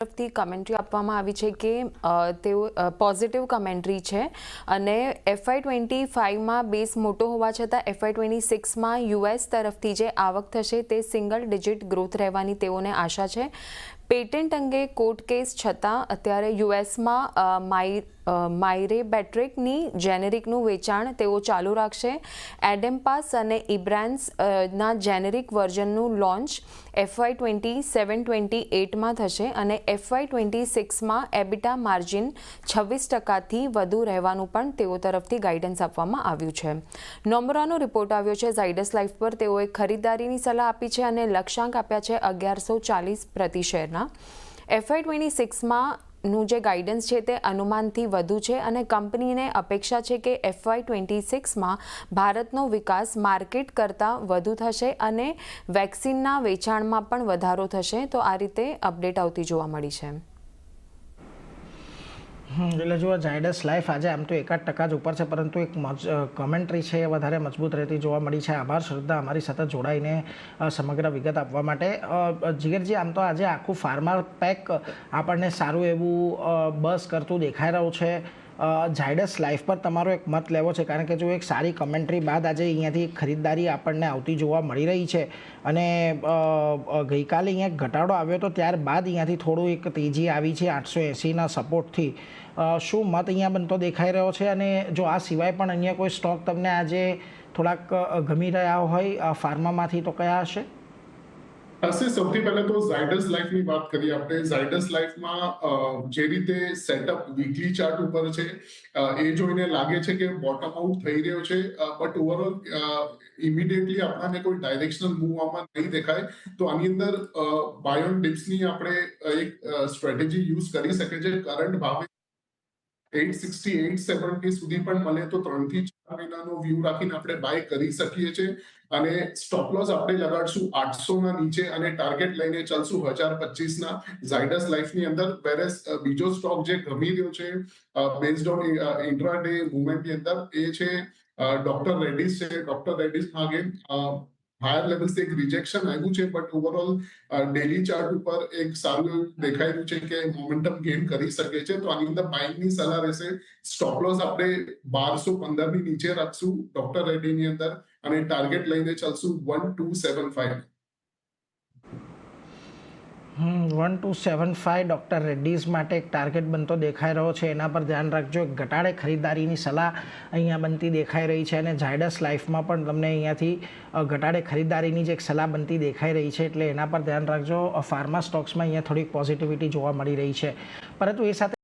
તરફથી કમેન્ટ્રી આપવામાં આવી છે કે તેઓ પોઝિટિવ કમેન્ટ્રી છે અને FY25માં બેઝ મોટો હોવા છતાં FY26માં US તરફથી જે આવક થશે તે સિંગલ ડિજિટ ગ્રોથ રહેવાની તેઓને આશા છે। પેટેન્ટ અંગે કોર્ટ કેસ છતાં અત્યારે યુએસમાં માયરેબેટ્રિકની જેનેરિકનું વેચાણ તેઓ ચાલુ રાખશે। એડેમ્પાસ અને ઇબ્રાન્સના જેનેરિક વર્ઝનનું લોન્ચ FY27-28માં થશે અને FY26માં એબિટા માર્જિન 26%થી વધુ રહેવાનું પણ તેઓ તરફથી ગાઈડન્સ આપવામાં આવ્યું છે। નોમરાનો રિપોર્ટ આવ્યો છે। ઝાયડસ લાઈફ પર તેઓએ ખરીદારીની સલાહ આપી છે અને લક્ષ્યાંક આપ્યા છે 1140 પ્રતિ શેરના। FY26માં નું જે ગાઈડન્સ છે તે અનુમાનથી વધુ છે અને કંપનીને અપેક્ષા છે કે FY26માં ભારતનો વિકાસ માર્કેટ કરતાં વધુ થશે અને વેક્સિનના વેચાણમાં પણ વધારો થશે। તો આ રીતે અપડેટ આવતી જોવા મળી છે। એટલે જો ઝાયડસ લાઈફ આજે આમ તો 1% જ ઉપર છે, પરંતુ એક કમેન્ટ્રી છે એ વધારે મજબૂત રહેતી જોવા મળી છે। આભાર શ્રદ્ધા, અમારી સાથે જોડાઈને સમગ્ર વિગત આપવા માટે। જીગરજી, આમ તો આજે આખું ફાર્મા પેક આપણને સારું એવું બસ કરતું દેખાઈ રહ્યું છે। ઝાયડસ લાઈફ પર તમારો એક મત લેવો છે, કારણ કે જો એક સારી કમેન્ટ્રી બાદ આજે અહીંયાથી ખરીદદારી આપણને આવતી જોવા મળી રહી છે અને ગઈકાલે અહીંયા ઘટાડો આવ્યો તો ત્યારબાદ અહીંયાથી થોડું એક તેજી આવી છે 880ના સપોર્ટથી। શું મત અહીંયા બનતો દેખાઈ રહ્યો છે? અને જો આ સિવાય પણ અન્ય કોઈ સ્ટોક તમને આજે થોડાક ગમી રહ્યા હોય ફાર્મામાંથી તો કયા હશે? સૌથી પહેલા તો ઝાયડસ લાઈફની વાત કરીએ આપણે। ઝાયડસ લાઈફમાં જે રીતે સેટઅપ વીકલી ચાર્ટ ઉપર છે એ જોઈને લાગે છે કે બોટમ આઉટ થઈ રહ્યો છે, બટ ઓવરઓલ ઇમિડિયેટલી આપણને કોઈ ડાયરેક્શનલ મૂવ આમાં નહીં દેખાય। તો આની અંદર બાય ઓન ડિપ્સની આપણે એક સ્ટ્રેટેજી યુઝ કરી શકીએ છીએ। કરંટ ભાવે 860-870 સુધી પણ મળે તો 3 થી 4 મહિનાનો વ્યૂ રાખીને આપણે બાય કરી શકીએ છીએ અને સ્ટોપ લોસ આપણે લગાડશું 800ના નીચે અને ટાર્ગેટ લઈને ચાલશું 1025ના ઝાયડસ લાઈફની અંદર। વેરેસ બીજો સ્ટોક જે ગમી રહ્યો છે બેઝડ ઓન ઇન્ટ્રાડે મૂવમેન્ટની અંદર એ છે ડોક્ટર રેડ્ડીઝ છે। ડોક્ટર રેડ્ડીઝમાં અગેન હાયર લેવલ્સથી એક રિજેક્શન આવ્યું છે, બટ ઓવરઓલ ડેલી ચાર્ટ ઉપર એક સારું એવું દેખાઈ રહ્યું છે કે મોમેન્ટમ ગેઇન કરી શકે છે। તો આની અંદર બાઇંગની સલાહ રહેશે। સ્ટોપ લોસ આપણે 1215ની નીચે રાખશું ડોક્ટર રેડ્ડીની અંદર અને ટાર્ગેટ લઈને ચાલશું 1275। 1275 ડૉક્ટર રેડ્ડીઝ માટે એક ટાર્ગેટ બનતો દેખાઈ રહ્યો છે, એના પર ધ્યાન રાખજો। એક ઘટાડે ખરીદારીની સલાહ અહીંયા બનતી દેખાઈ રહી છે અને ઝાયડસ લાઈફમાં પણ તમને અહીંયાથી ઘટાડે ખરીદારીની જે એક સલાહ બનતી દેખાઈ રહી છે, એટલે એના પર ધ્યાન રાખજો। ફાર્મા સ્ટોક્સમાં અહીંયા થોડીક પોઝિટિવિટી જોવા મળી રહી છે, પરંતુ એ સાથે